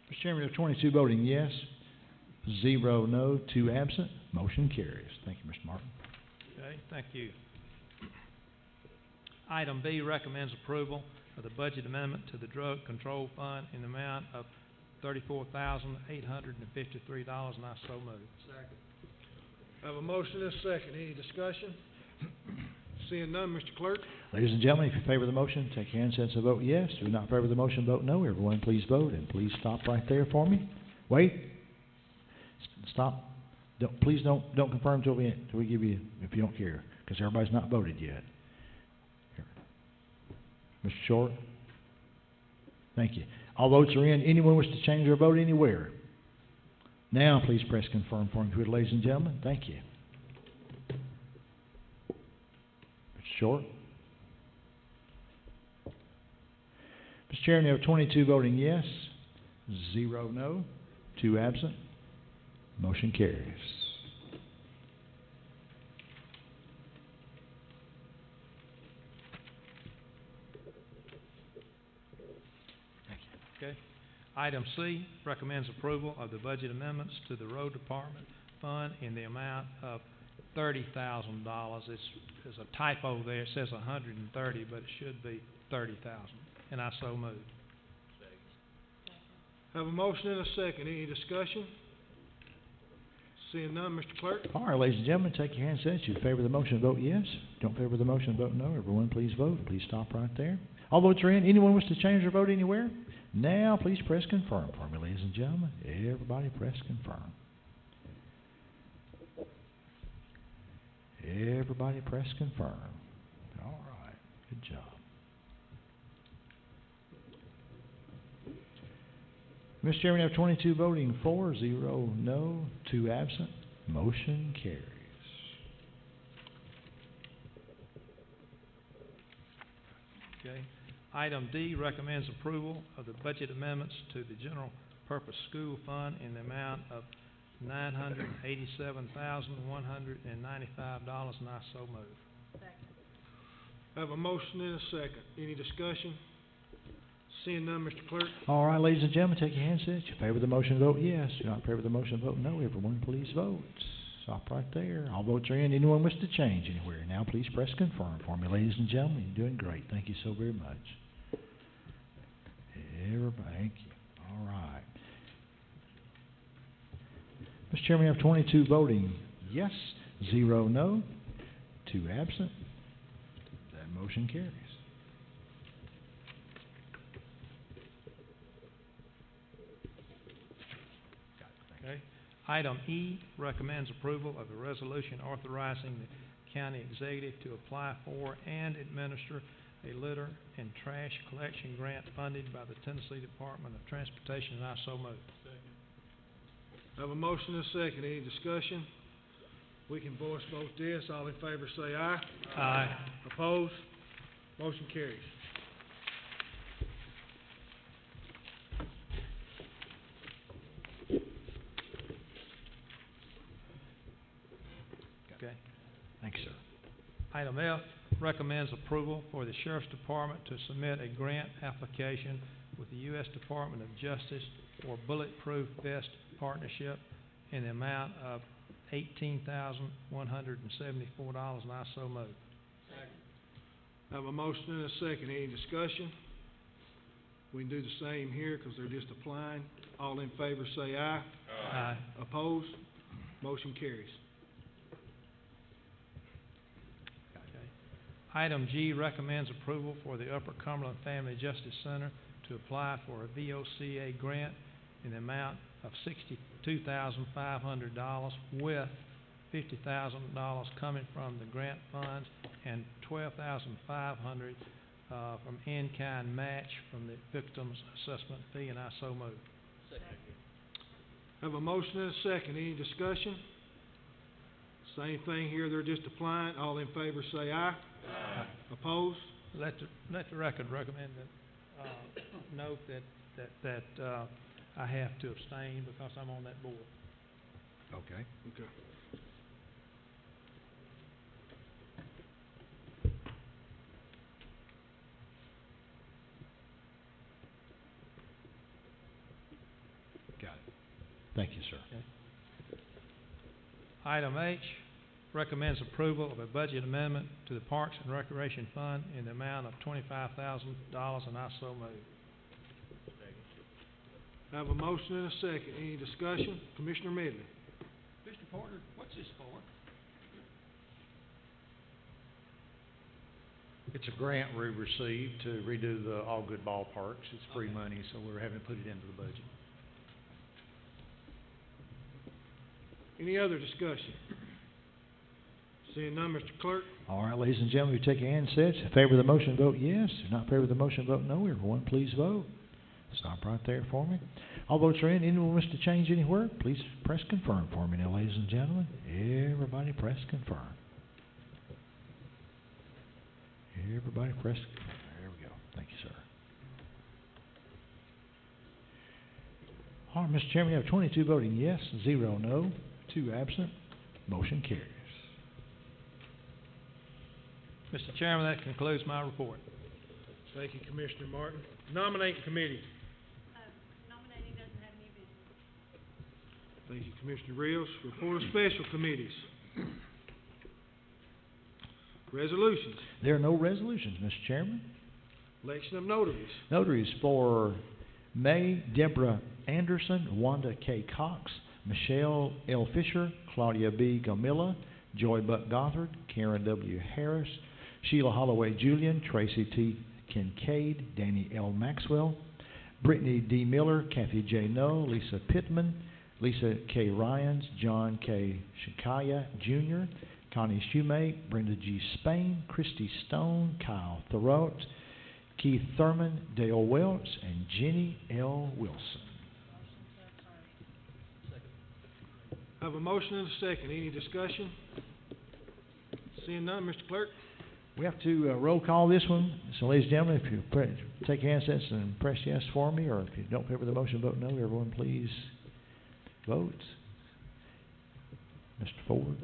Mr. Chairman, we have 22 voting yes, 0 no, 2 absent. Motion carries. Thank you, Mr. Martin. Okay, thank you. Item B recommends approval of the budget amendment to the Drug Control Fund in the amount of $34,853, and I so move. Second. I have a motion and a second. Any discussion? Seeing none, Mr. Clerk. Ladies and gentlemen, if you favor the motion, take your handsets and vote yes. If you're not in favor of the motion, vote no. Everyone, please vote, and please stop right there for me. Wait. Stop. Please don't confirm till we give you, if you don't care, because everybody's not voted yet. Here. Mr. Short. Thank you. All votes are in. Anyone wish to change their vote anywhere? Now, please press confirm for me, ladies and gentlemen. Thank you. Mr. Short. Mr. Chairman, you have 22 voting yes, 0 no, 2 absent. Motion carries. Okay. Item C recommends approval of the budget amendments to the Road Department Fund in the amount of $30,000. There's a typo there. It says 130, but it should be 30,000. And I so move. I have a motion and a second. Any discussion? Seeing none, Mr. Clerk. All right, ladies and gentlemen, take your handsets. You favor the motion, vote yes. Don't favor the motion, vote no. Everyone, please vote. Please stop right there. All votes are in. Anyone wish to change their vote anywhere? Now, please press confirm for me, ladies and gentlemen. Everybody press confirm. Everybody press confirm. All right, good job. Mr. Chairman, we have 22 voting for, 0 no, 2 absent. Motion carries. Okay. Item D recommends approval of the budget amendments to the General Purpose School Fund in the amount of $987,195, and I so move. I have a motion and a second. Any discussion? Seeing none, Mr. Clerk. All right, ladies and gentlemen, take your handsets. You favor the motion, vote yes. If you're not in favor of the motion, vote no. Everyone, please vote. Stop right there. All votes are in. Anyone wish to change anywhere? Now, please press confirm for me, ladies and gentlemen. You're doing great. Thank you so very much. Everybody, thank you. All right. Mr. Chairman, we have 22 voting yes, 0 no, 2 absent. That motion carries. Okay. Item E recommends approval of a resolution authorizing the county executive to apply for and administer a litter and trash collection grant funded by the Tennessee Department of Transportation, and I so move. I have a motion and a second. Any discussion? We can voice vote this. All in favor say aye. Aye. Opposed? Motion carries. Okay. Thank you, sir. Item F recommends approval for the Sheriff's Department to submit a grant application with the U.S. Department of Justice for Bulletproof Vest Partnership in the amount of $18,174, and I so move. I have a motion and a second. Any discussion? We can do the same here because they're just applying. All in favor say aye. Aye. Opposed? Motion carries. Okay. Item G recommends approval for the Upper Cumberland Family Justice Center to apply for a VOCA grant in the amount of $62,500 with $50,000 coming from the grant funds and $12,500 from in-kind match from the victim's assessment fee, and I so move. Have a motion and a second. Any discussion? Same thing here. They're just applying. All in favor say aye. Aye. Opposed? Let the record recommend that, note that I have to abstain because I'm on that board. Okay. Okay. Got it. Thank you, sir. Okay. Item H recommends approval of a budget amendment to the Parks and Recreation Fund in the amount of $25,000, and I so move. I have a motion and a second. Any discussion? Commissioner Medley. Mr. Porter, what's this for? It's a grant we received to redo the All Good Ballparks. It's free money, so we're having to put it into the budget. Any other discussion? Seeing none, Mr. Clerk. All right, ladies and gentlemen, we take your handsets. In favor of the motion, vote yes. If not in favor of the motion, vote no. Everyone, please vote. Stop right there for me. All votes are in. Anyone wish to change anywhere, please press confirm for me now, ladies and gentlemen. Everybody press confirm. Everybody press confirm. There we go. Thank you, sir. All right, Mr. Chairman, we have 22 voting yes, 0 no, 2 absent. Motion carries. Mr. Chairman, that concludes my report. Thank you, Commissioner Martin. Nominating Committee. Nominating doesn't have any business. Thank you, Commissioner Rios. Report of Special Committees. Resolutions. There are no resolutions, Mr. Chairman. Election of notaries. Notaries for May Deborah Anderson, Wanda K. Cox, Michelle L. Fisher, Claudia B. Gomilla, Joy Buck Gothard, Karen W. Harris, Sheila Holloway Julian, Tracy T. Kincaid, Danny L. Maxwell, Brittany D. Miller, Kathy J. Noe, Lisa Pittman, Lisa K. Ryans, John K. Shikaya Jr., Connie Shoemate, Brenda G. Spain, Christy Stone, Kyle Thoroat, Keith Thurman, Dale Welch, and Jenny L. Wilson. I have a motion and a second. Any discussion? Seeing none, Mr. Clerk. We have to roll call this one. So, ladies and gentlemen, if you take your handsets and press yes for me, or if you don't favor the motion, vote no. Everyone, please vote. Mr. Ford.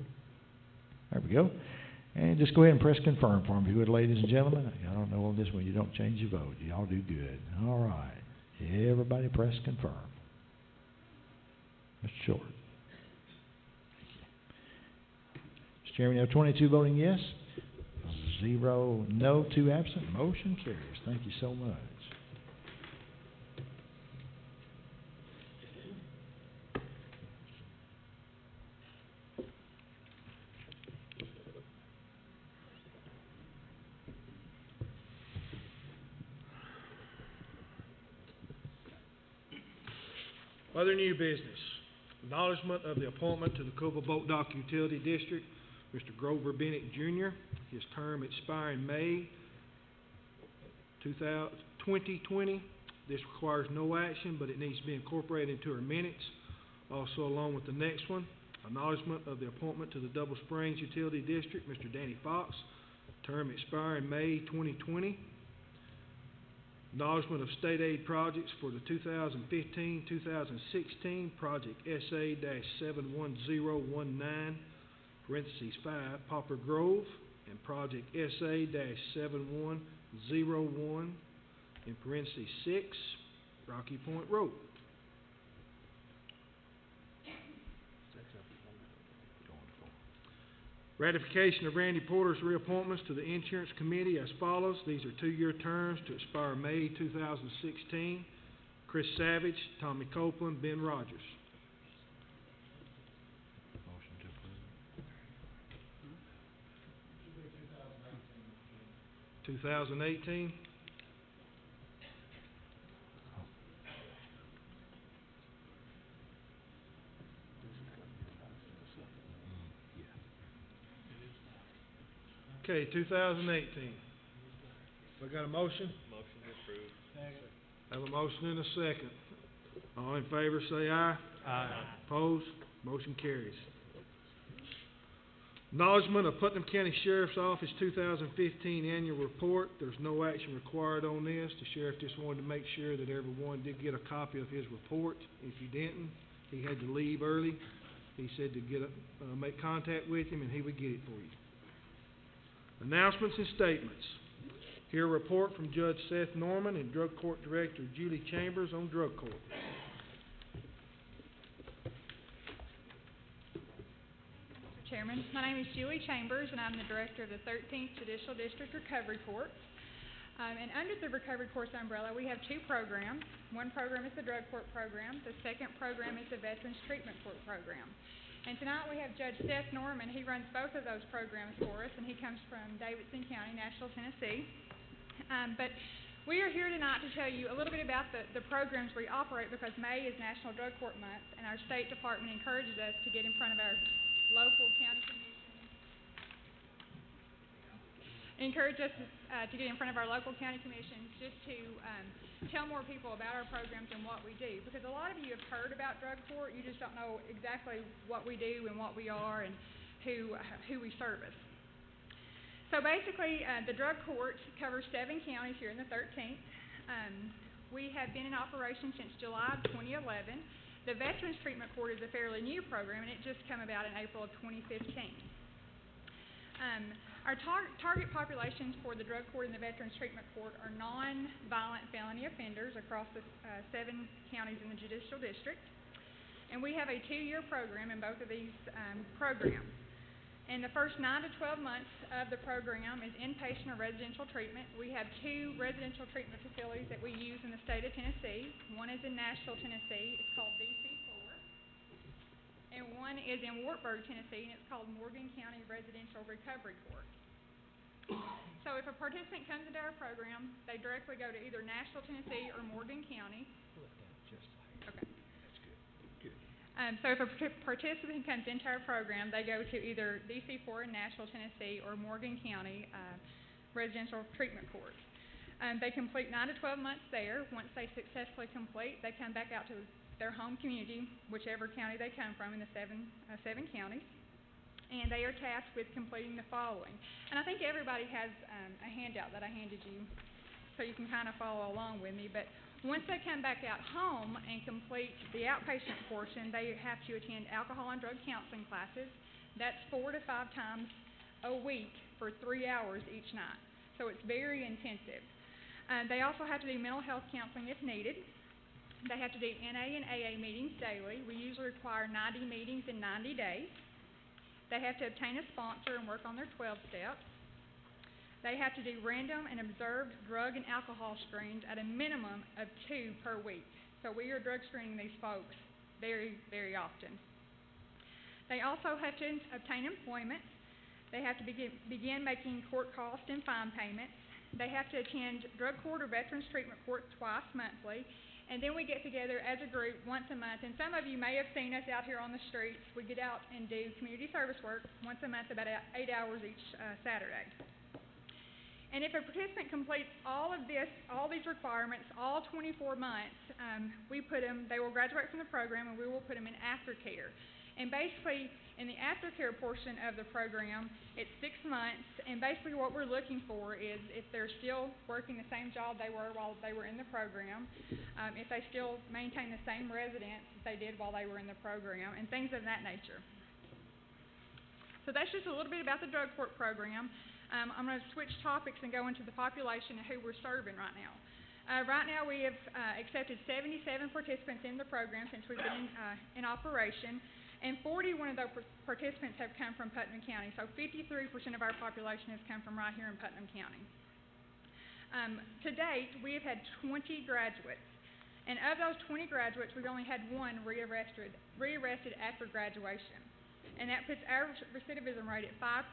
There we go. And just go ahead and press confirm for me, if you would, ladies and gentlemen. I don't know on this one. You don't change your vote. Y'all do good. All right. Everybody press confirm. Mr. Short. Mr. Chairman, you have 22 voting yes, 0 no, 2 absent. Motion carries. Thank you so much. Other new business. Acknowledgement of the appointment to the Cobble Boat Dock Utility District, Mr. Grover Bennett Jr., his term expiring May 2020. This requires no action, but it needs to be incorporated into our minutes. Also, along with the next one, acknowledgement of the appointment to the Double Springs Utility District, Mr. Danny Fox, term expiring May 2020. Acknowledgement of state aid projects for the 2015-2016 Project SA-71019, parentheses 5, Poplar Grove, and Project SA-7101, in parentheses 6, Rocky Point Road. Ratification of Randy Porter's reappointments to the Insurance Committee as follows. These are 2-year terms to expire May 2016. Chris Savage, Tommy Copeland, Ben Rogers. Motion to approve. 2018. Okay, 2018. We got a motion? Motion to approve. Have a motion and a second. All in favor say aye. Aye. Opposed? Motion carries. Acknowledgement of Putnam County Sheriff's Office 2015 Annual Report. There's no action required on this. The sheriff just wanted to make sure that everyone did get a copy of his report. If you didn't, he had to leave early. He said to make contact with him and he would get it for you. Announcements and statements. Here a report from Judge Seth Norman and Drug Court Director Julie Chambers on drug court. Mr. Chairman, my name is Julie Chambers and I'm the Director of the 13th Judicial District Recovery Court. And under the Recovery Courts umbrella, we have 2 programs. One program is the Drug Court Program. The second program is the Veterans Treatment Court Program. And tonight we have Judge Seth Norman. He runs both of those programs for us, and he comes from Davidson County, Nashville, Tennessee. But we are here tonight to tell you a little bit about the programs we operate because May is National Drug Court Month, and our State Department encourages us to get in front of our local county commissions. Encourage us to get in front of our local county commissions just to tell more people about our programs and what we do. Because a lot of you have heard about drug court, you just don't know exactly what we do and what we are and who we service. So basically, the drug court covers 7 counties here in the 13th. We have been in operation since July of 2011. The Veterans Treatment Court is a fairly new program, and it just came about in April of 2015. Our target populations for the drug court and the Veterans Treatment Court are non-violent felony offenders across the 7 counties in the Judicial District. And we have a 2-year program in both of these programs. And the first 9 to 12 months of the program is inpatient or residential treatment. We have 2 residential treatment facilities that we use in the state of Tennessee. One is in Nashville, Tennessee. It's called DC4. And one is in Wartburg, Tennessee, and it's called Morgan County Residential Recovery Court. So if a participant comes into our program, they directly go to either Nashville, Tennessee or Morgan County. Okay. So if a participant comes into our program, they go to either DC4 in Nashville, Tennessee or Morgan County Residential Treatment Court. They complete 9 to 12 months there. Once they successfully complete, they come back out to their home community, whichever county they come from in the 7 counties. And they are tasked with completing the following. And I think everybody has a handout that I handed you so you can kind of follow along with me. But once they come back out home and complete the outpatient portion, they have to attend alcohol and drug counseling classes. That's 4 to 5 times a week for 3 hours each night. So it's very intensive. They also have to do mental health counseling if needed. They have to do NA and AA meetings daily. We usually require 90 meetings in 90 days. They have to obtain a sponsor and work on their 12 steps. They have to do random and observed drug and alcohol screens at a minimum of 2 per week. So we are drug screening these folks very, very often. They also have to obtain employment. They have to begin making court cost and fine payments. They have to attend drug court or veterans treatment court twice monthly. And then we get together as a group once a month. And some of you may have seen us out here on the streets. We get out and do community service work once a month, about 8 hours each Saturday. And if a participant completes all of this, all these requirements, all 24 months, they will graduate from the program and we will put them in aftercare. And basically, in the aftercare portion of the program, it's 6 months, and basically what we're looking for is if they're still working the same job they were while they were in the program, if they still maintain the same residence that they did while they were in the program, and things of that nature. So that's just a little bit about the drug court program. I'm going to switch topics and go into the population and who we're serving right now. Right now, we have accepted 77 participants in the program since we've been in operation, and 41 of those participants have come from Putnam County. So 53% of our population has come from right here in Putnam County. To date, we have had 20 graduates, and of those 20 graduates, we've only had one rearrested after graduation, and that puts our recidivism rate at 5%.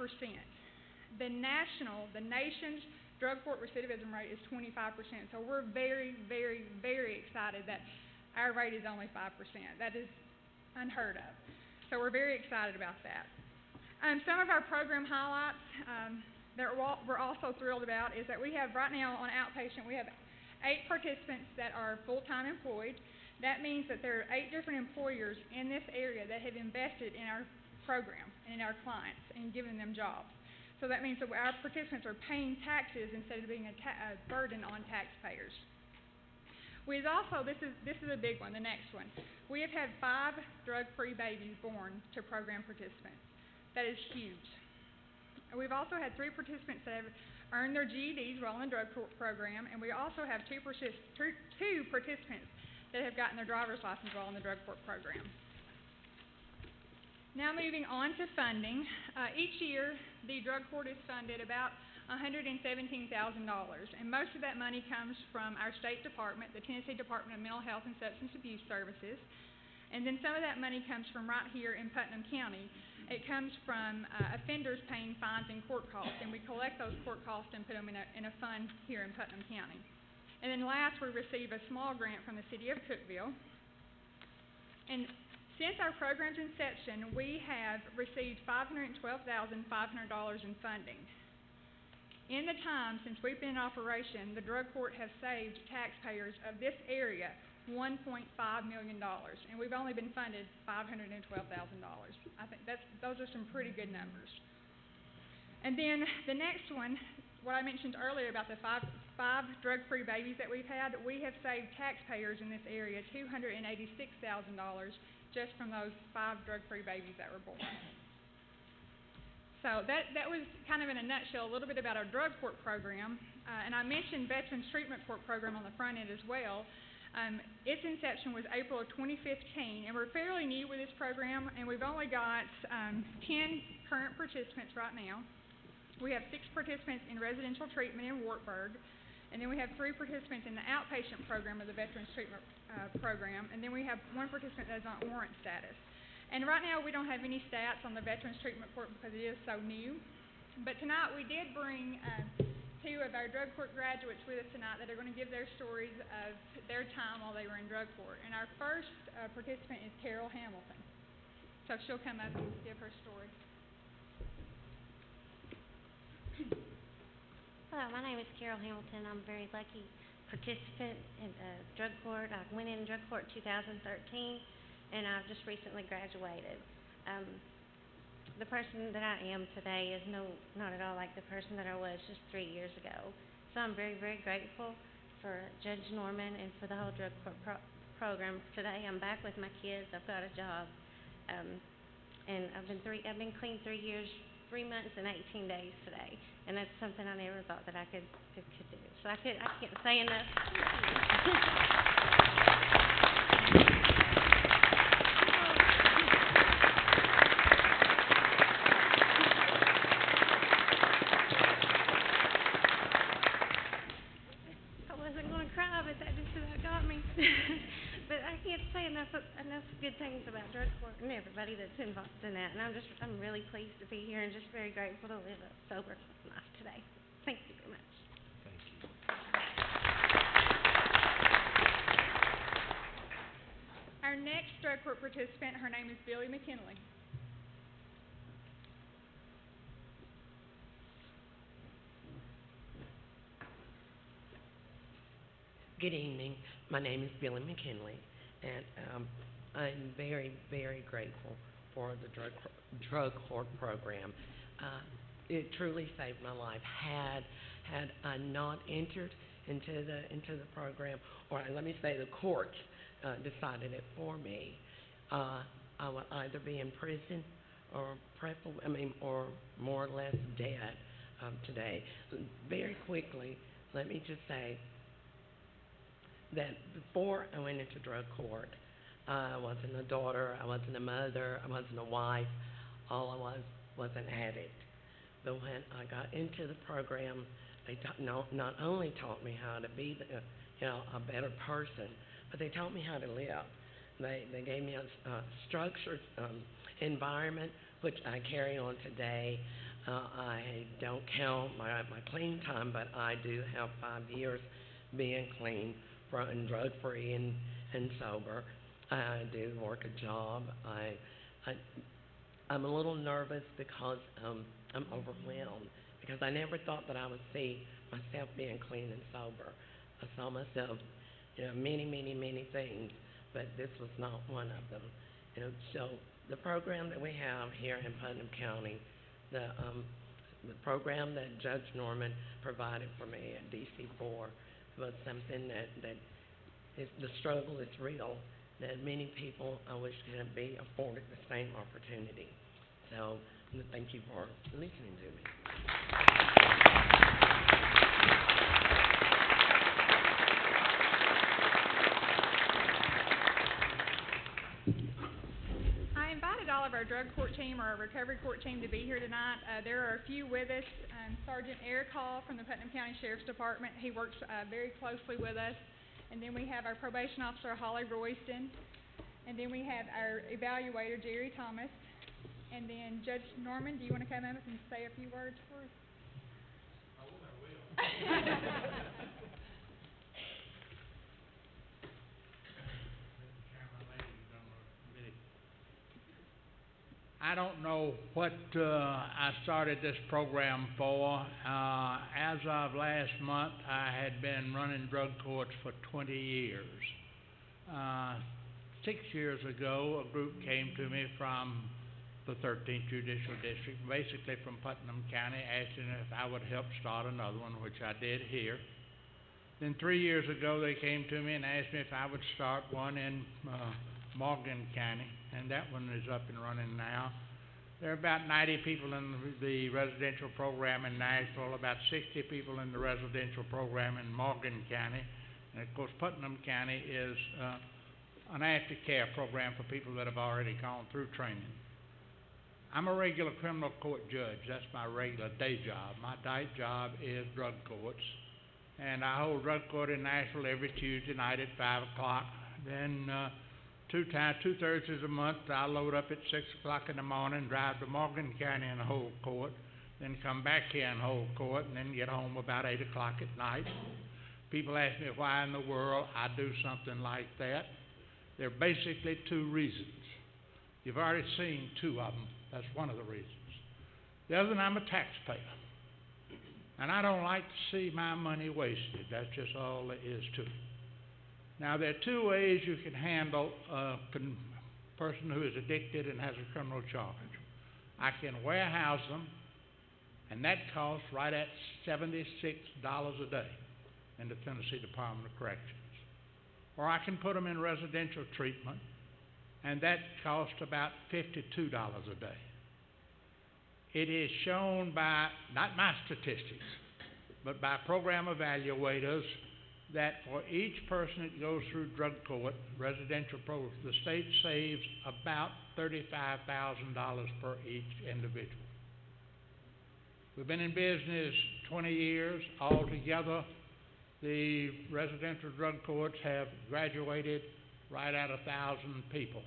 The nation's drug court recidivism rate is 25%, so we're very, very, very excited that our rate is only 5%. That is unheard of. So we're very excited about that. Some of our program highlights that we're also thrilled about is that we have right now on outpatient, we have 8 participants that are full-time employed. That means that there are 8 different employers in this area that have invested in our program and in our clients and given them jobs. So that means that our participants are paying taxes instead of being a burden on taxpayers. We've also, this is a big one, the next one. We have had 5 drug-free babies born to program participants. That is huge. We've also had 3 participants that have earned their GEDs while in the drug court program, and we also have 2 participants that have gotten their driver's license while in the drug court program. Now moving on to funding. Each year, the drug court is funded about $117,000, and most of that money comes from our state department, the Tennessee Department of Mental Health and Substance Abuse Services, and then some of that money comes from right here in Putnam County. It comes from offenders paying fines and court costs, and we collect those court costs and put them in a fund here in Putnam County. And then last, we receive a small grant from the city of Cookeville. And since our program's inception, we have received $512,500 in funding. In the time since we've been in operation, the drug court has saved taxpayers of this area $1.5 million, and we've only been funded $512,000. I think those are some pretty good numbers. And then the next one, what I mentioned earlier about the five drug-free babies that we've had, we have saved taxpayers in this area $286,000 just from those 5 drug-free babies that were born. So that was kind of in a nutshell a little bit about our drug court program. And I mentioned Veterans Treatment Court program on the front end as well. Its inception was April of 2015, and we're fairly new with this program, and we've only got 10 current participants right now. We have 6 participants in residential treatment in Wartburg, and then we have 3 participants in the outpatient program of the Veterans Treatment Program, and then we have 1 participant that is on warrant status. And right now we don't have any stats on the Veterans Treatment Court because it is so new. But tonight we did bring 2 of our drug court graduates with us tonight that are going to give their stories of their time while they were in drug court. And our first participant is Carol Hamilton. So she'll come up and give her story. Hello, my name is Carol Hamilton. I'm a very lucky participant in drug court. I went in drug court in 2013, and I've just recently graduated. The person that I am today is not at all like the person that I was just 3 years ago. So I'm very, very grateful for Judge Norman and for the whole drug court program. Today I'm back with my kids. I've got a job, and I've been clean 3 years, 3 months, and 18 days today. And that's something I never thought that I could do. So I can't say enough. I wasn't going to cry, but that just about got me. But I can't say enough good things about drug court and everybody that's involved in that. And I'm really pleased to be here and just very grateful to live a sober life today. Thank you very much. Thank you. Our next drug court participant, her name is Billy McKinley. Good evening. My name is Billy McKinley, and I'm very, very grateful for the drug court program. It truly saved my life. Had I not entered into the program, or let me say the court decided it for me, I would either be in prison or or more or less dead today. Very quickly, let me just say, that before I went into drug court, I wasn't a daughter, I wasn't a mother, I wasn't a wife. All I was an addict. But when I got into the program, they not only taught me how to be a better person, but they taught me how to live. They gave me a structured environment, which I carry on today. I don't count my clean time, but I do have 5 years being clean, and drug-free and sober. I do work a job. I'm a little nervous because I'm overwhelmed, because I never thought that I would see myself being clean and sober. I saw myself, many things, but this was not one of them. So the program that we have here in Putnam County, the program that Judge Norman provided for me at DC4 was something that the struggle is real, that many people I wish could be afforded the same opportunity. So thank you for listening to me. I invited all of our drug court team or our recovery court team to be here tonight. There are a few with us. Sergeant Eric Hall from the Putnam County Sheriff's Department. He works very closely with us. And then we have our probation officer, Holly Royston. And then we have our evaluator, Jerry Thomas. And then Judge Norman, do you want to come up and say a few words for us? I will. I don't know what I started this program for. As of last month, I had been running drug courts for 20 years. 6 years ago, a group came to me from the 13th Judicial District, basically from Putnam County, asking if I would help start another one, which I did here. Then 3 years ago, they came to me and asked me if I would start one in Morgan County, and that one is up and running now. There are about 90 people in the residential program in Nashville, about 60 people in the residential program in Morgan County, and of course Putnam County is an aftercare program for people that have already gone through training. I'm a regular criminal court judge. That's my regular day job. My day job is drug courts, and I hold drug court in Nashville every Tuesday night at 5 o'clock. Then 2 Thursdays a month, I load up at 6 o'clock in the morning, drive to Morgan County and hold court, then come back here and hold court, and then get home about 8 o'clock at night. People ask me why in the world I do something like that. There are basically 2 reasons. You've already seen 2 of them. That's one of the reasons. The other one, I'm a taxpayer. And I don't like to see my money wasted. That's just all there is to it. Now, there are 2 ways you can handle a person who is addicted and has a criminal charge. I can warehouse them, and that costs right at $76 a day in the Tennessee Department of Corrections. Or I can put them in residential treatment, and that costs about $52 a day. It is shown by, not my statistics, but by program evaluators, that for each person that goes through drug court, residential program, the state saves about $35,000 per each individual. We've been in business 20 years. Altogether, the residential drug courts have graduated right at 1,000 people.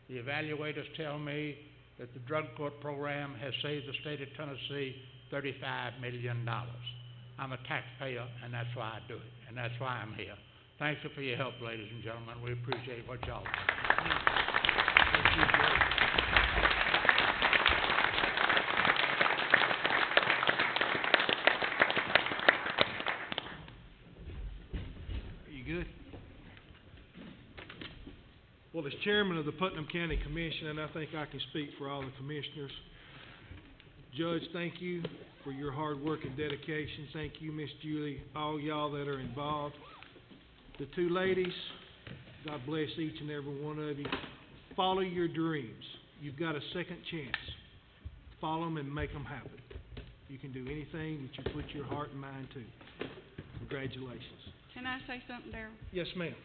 The evaluators tell me that the drug court program has saved the state of Tennessee $35 million. I'm a taxpayer, and that's why I do it, and that's why I'm here. Thank you for your help, ladies and gentlemen. We appreciate what y'all do. Thank you, Joe. Good. Well, as chairman of the Putnam County Commission, and I think I can speak for all the commissioners, Judge, thank you for your hard work and dedication. Thank you, Miss Julie, all y'all that are involved. The 2 ladies, God bless each and every one of you. Follow your dreams. You've got a second chance. Follow them and make them happen. You can do anything that you put your heart and mind to. Congratulations. Can I say something, Darryl? Yes, ma'am.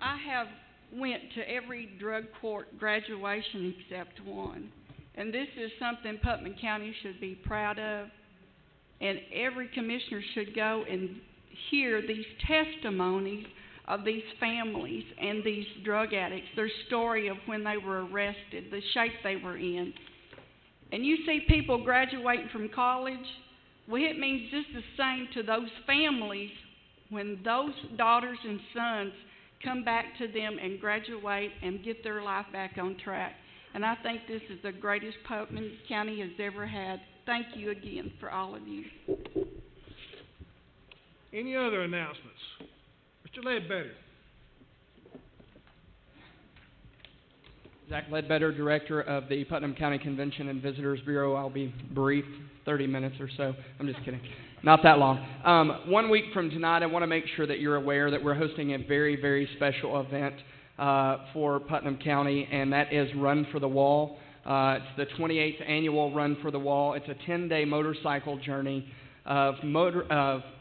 I have went to every drug court graduation except one. And this is something Putnam County should be proud of. And every commissioner should go and hear these testimonies of these families and these drug addicts, their story of when they were arrested, the shape they were in. And you see people graduating from college, well, it means just the same to those families when those daughters and sons come back to them and graduate and get their life back on track. And I think this is the greatest Putnam County has ever had. Thank you again for all of you. Any other announcements? Mr. Ledbetter. Zach Ledbetter, Director of the Putnam County Convention and Visitors Bureau. I'll be brief, 30 minutes or so. I'm just kidding. Not that long. 1 week from tonight, I want to make sure that you're aware that we're hosting a very, very special event for Putnam County, and that is Run for the Wall. It's the 28th annual Run for the Wall. It's a 10-day motorcycle journey of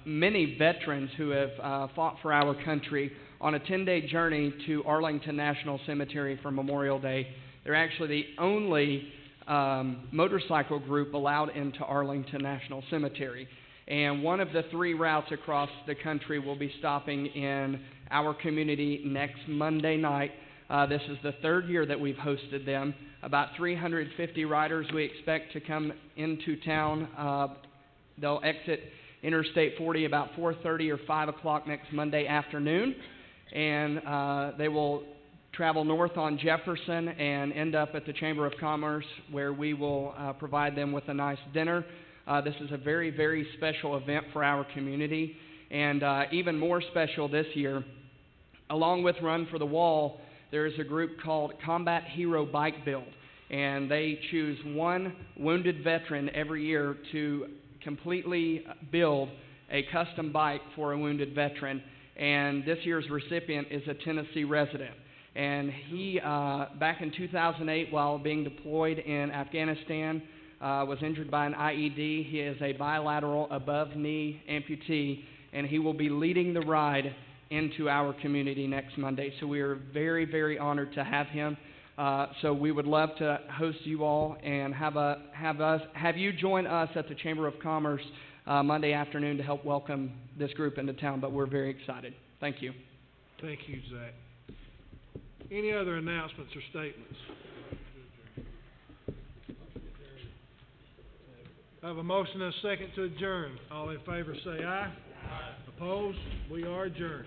many veterans who have fought for our country on a 10-day journey to Arlington National Cemetery for Memorial Day. They're actually the only motorcycle group allowed into Arlington National Cemetery. And one of the 3 routes across the country will be stopping in our community next Monday night. This is the 3rd year that we've hosted them. About 350 riders we expect to come into town. They'll exit Interstate 40 about 4:30 or 5 o'clock next Monday afternoon. And they will travel north on Jefferson and end up at the Chamber of Commerce, where we will provide them with a nice dinner. This is a very, very special event for our community. And even more special this year, along with Run for the Wall, there is a group called Combat Hero Bike Build. And they choose one wounded veteran every year to completely build a custom bike for a wounded veteran. And this year's recipient is a Tennessee resident. And he, back in 2008, while being deployed in Afghanistan, was injured by an IED. He is a bilateral above-knee amputee, and he will be leading the ride into our community next Monday. So we are very, very honored to have him. So we would love to host you all and have you join us at the Chamber of Commerce Monday afternoon to help welcome this group into town. But we're very excited. Thank you. Thank you, Zach. Any other announcements or statements? I have a motion and a second to adjourn. All in favor say aye. Aye. Opposed? We are adjourned.